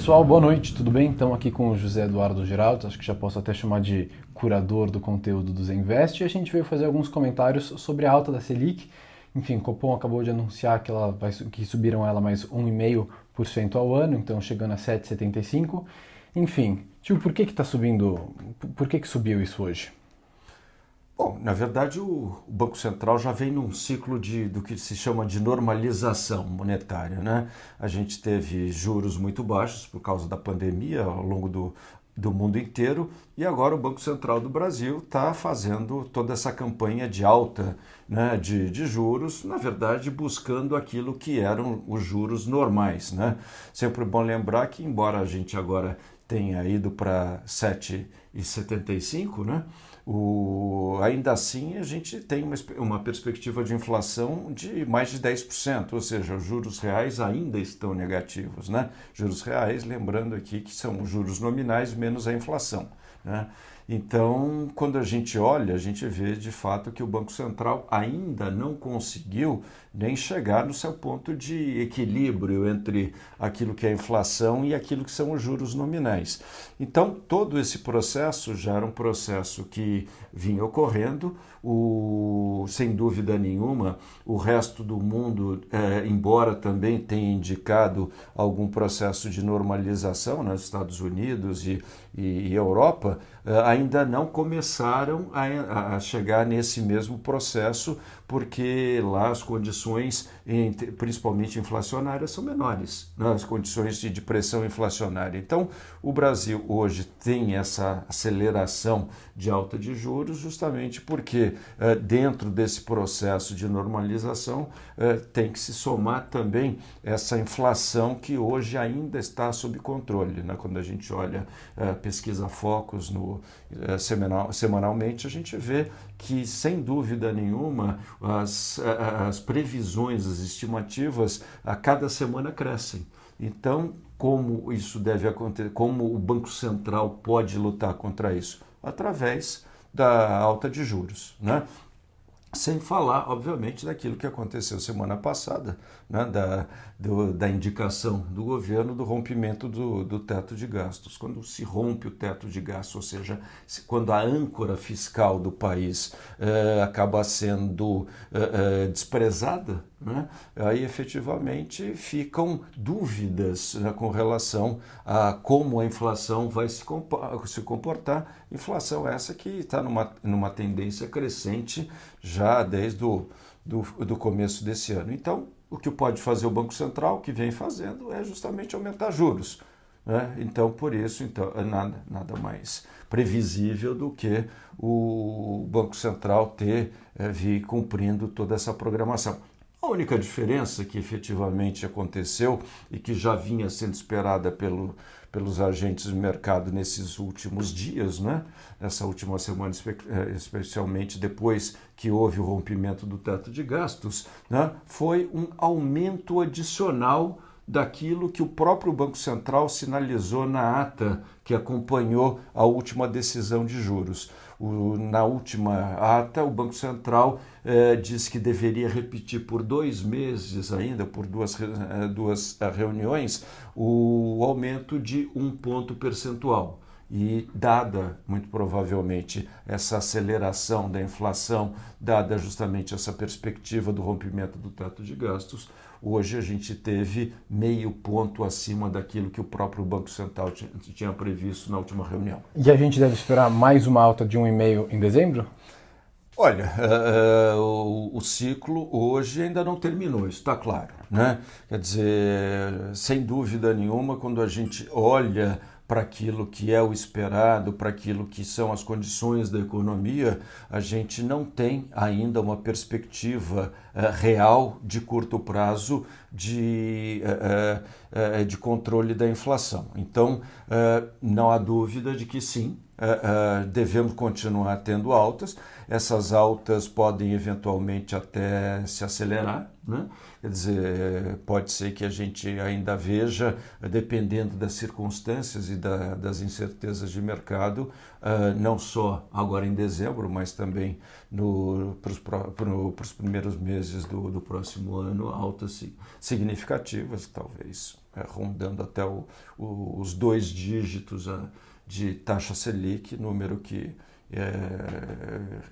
Pessoal, boa noite, tudo bem? Estamos aqui com o José Eduardo Giraldo, acho que já posso até chamar de curador do conteúdo do Zenvest, e a gente veio fazer alguns comentários sobre a alta da Selic. Enfim, o Copom acabou de anunciar que subiram ela mais 1,5% ao ano, então chegando a 7,75%. Enfim, por que está subindo? Por que subiu isso hoje? Bom, na verdade o Banco Central já vem num ciclo do que se chama de normalização monetária, né? A gente teve juros muito baixos por causa da pandemia ao longo do mundo inteiro e agora o Banco Central do Brasil está fazendo toda essa campanha de alta, né, de juros, na verdade buscando aquilo que eram os juros normais, né? Sempre bom lembrar que embora a gente agora tenha ido para 7,75, né? Ainda assim, a gente tem uma perspectiva de inflação de mais de 10%, ou seja, os juros reais ainda estão negativos, né? Juros reais, lembrando aqui que são os juros nominais menos a inflação, né? Então, quando a gente olha, a gente vê de fato que o Banco Central ainda não conseguiu nem chegar no seu ponto de equilíbrio entre aquilo que é a inflação e aquilo que são os juros nominais. Então, todo esse processo já era um processo que vinha ocorrendo. Sem dúvida nenhuma, o resto do mundo, embora também tenha indicado algum processo de normalização, nos Estados Unidos e Europa, ainda não começaram a chegar nesse mesmo processo, porque lá as condições, principalmente inflacionárias, são menores, né? As condições de pressão inflacionária. Então, o Brasil hoje tem essa aceleração de alta de juros justamente porque dentro desse processo de normalização tem que se somar também essa inflação que hoje ainda está sob controle, né? Quando a gente olha pesquisa Focus semanalmente, a gente vê que, sem dúvida nenhuma, as previsões, as estimativas, a cada semana crescem. Então, como isso deve acontecer, como o Banco Central pode lutar contra isso? Através da alta de juros, né? Sem falar, obviamente, daquilo que aconteceu semana passada, né, da indicação do governo do rompimento do teto de gastos. Quando se rompe o teto de gastos, ou seja, quando a âncora fiscal do país acaba sendo desprezada, né, aí efetivamente ficam dúvidas, né, com relação a como a inflação vai se comportar. Inflação essa que está numa tendência crescente já desde do começo desse ano. Então, o que pode fazer o Banco Central, o que vem fazendo, é justamente aumentar juros, né? Então, por isso, é nada mais previsível do que o Banco Central vir cumprindo toda essa programação. A única diferença que efetivamente aconteceu e que já vinha sendo esperada pelos agentes do mercado nesses últimos dias, né? Essa última semana, especialmente depois que houve o rompimento do teto de gastos, né? Foi um aumento adicional daquilo que o próprio Banco Central sinalizou na ata que acompanhou a última decisão de juros. Na última ata, o Banco Central disse que deveria repetir por 2 meses ainda, por duas reuniões, o aumento de 1 ponto percentual. E dada, muito provavelmente, essa aceleração da inflação, dada justamente essa perspectiva do rompimento do teto de gastos, hoje a gente teve 0,5 ponto acima daquilo que o próprio Banco Central tinha previsto na última reunião. E a gente deve esperar mais uma alta de 1,5% em dezembro? Olha, o ciclo hoje ainda não terminou, isso está claro, né? Quer dizer, sem dúvida nenhuma, quando a gente olha para aquilo que é o esperado, para aquilo que são as condições da economia, a gente não tem ainda uma perspectiva real de curto prazo de controle da inflação. Então, não há dúvida de que sim, devemos continuar tendo altas. Essas altas podem eventualmente até se acelerar, né? Quer dizer, pode ser que a gente ainda veja, dependendo das circunstâncias e das incertezas de mercado, não só agora em dezembro, mas também para os primeiros meses do próximo ano, altas significativas, talvez. rondando até os 2 dígitos de taxa Selic, número que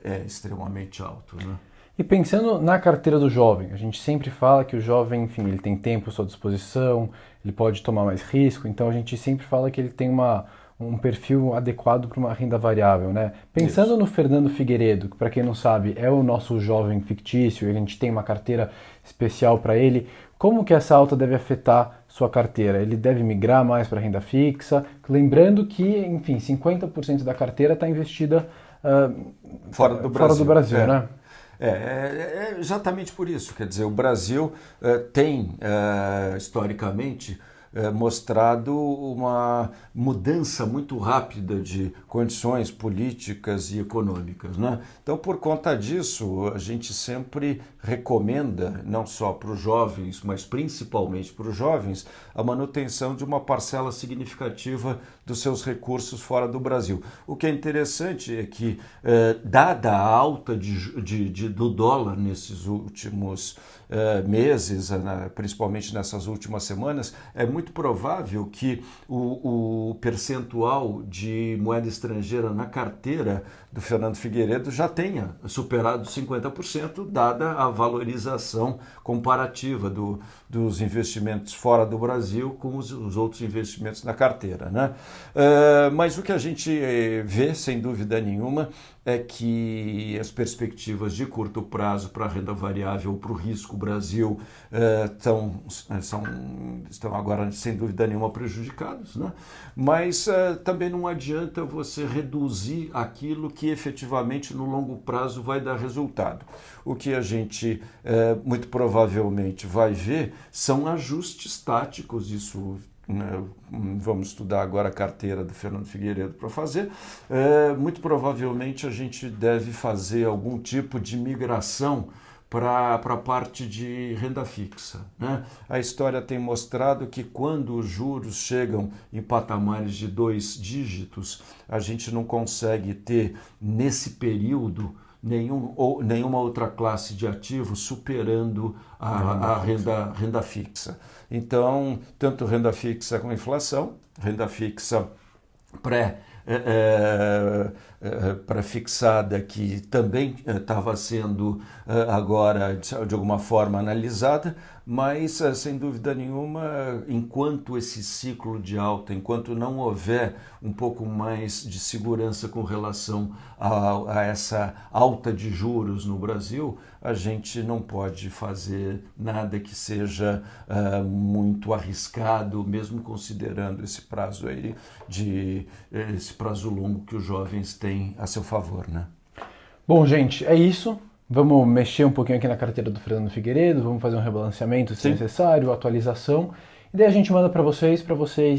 é extremamente alto, né? E pensando na carteira do jovem, a gente sempre fala que o jovem, enfim, ele tem tempo à sua disposição, ele pode tomar mais risco, então a gente sempre fala que ele tem um perfil adequado para uma renda variável, né? Pensando no Fernando Figueiredo, que para quem não sabe é o nosso jovem fictício, e a gente tem uma carteira especial para ele, como que essa alta deve afetar sua carteira? Ele deve migrar mais para renda fixa? Lembrando que, enfim, 50% da carteira está investida fora do Brasil, né? É exatamente por isso. Quer dizer, o Brasil tem, historicamente, mostrado uma mudança muito rápida de condições políticas e econômicas, né? Então, por conta disso, a gente sempre recomenda, não só para os jovens, mas principalmente para os jovens, a manutenção de uma parcela significativa dos seus recursos fora do Brasil. O que é interessante é que, dada a alta do dólar nesses últimos meses, principalmente nessas últimas semanas, é muito provável que o percentual de moeda estrangeira na carteira do Fernando Figueiredo já tenha superado 50%, dada a valorização comparativa dos investimentos fora do Brasil com os outros investimentos na carteira, né? Mas o que a gente vê, sem dúvida nenhuma, é que as perspectivas de curto prazo para a renda variável, para o risco Brasil, estão agora, sem dúvida nenhuma, prejudicados, né? Mas também não adianta você reduzir aquilo que efetivamente no longo prazo vai dar resultado. O que a gente muito provavelmente vai ver são ajustes táticos, isso. Vamos estudar agora a carteira do Fernando Figueiredo para fazer. Muito provavelmente a gente deve fazer algum tipo de migração para a parte de renda fixa, né? A história tem mostrado que quando os juros chegam em patamares de 2 dígitos, a gente não consegue ter nesse período nenhuma outra classe de ativo superando a renda fixa. Então, tanto renda fixa com inflação, renda fixa pré-fixada, que também estava sendo agora, de alguma forma, analisada, mas, sem dúvida nenhuma, enquanto esse ciclo de alta, enquanto não houver um pouco mais de segurança com relação a essa alta de juros no Brasil, a gente não pode fazer nada que seja muito arriscado, mesmo considerando esse prazo aí esse prazo longo que os jovens têm a seu favor, né? Bom, gente, é isso. Vamos mexer um pouquinho aqui na carteira do Fernando Figueiredo, vamos fazer um rebalanceamento se necessário, atualização, e daí a gente manda para vocês,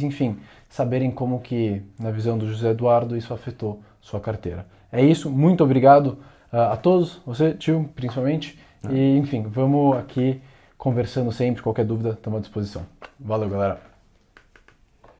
enfim, saberem como que, na visão do José Eduardo, isso afetou sua carteira. É isso, muito obrigado a todos, você, tio, principalmente, e enfim, vamos aqui conversando sempre, qualquer dúvida, estamos à disposição. Valeu, galera!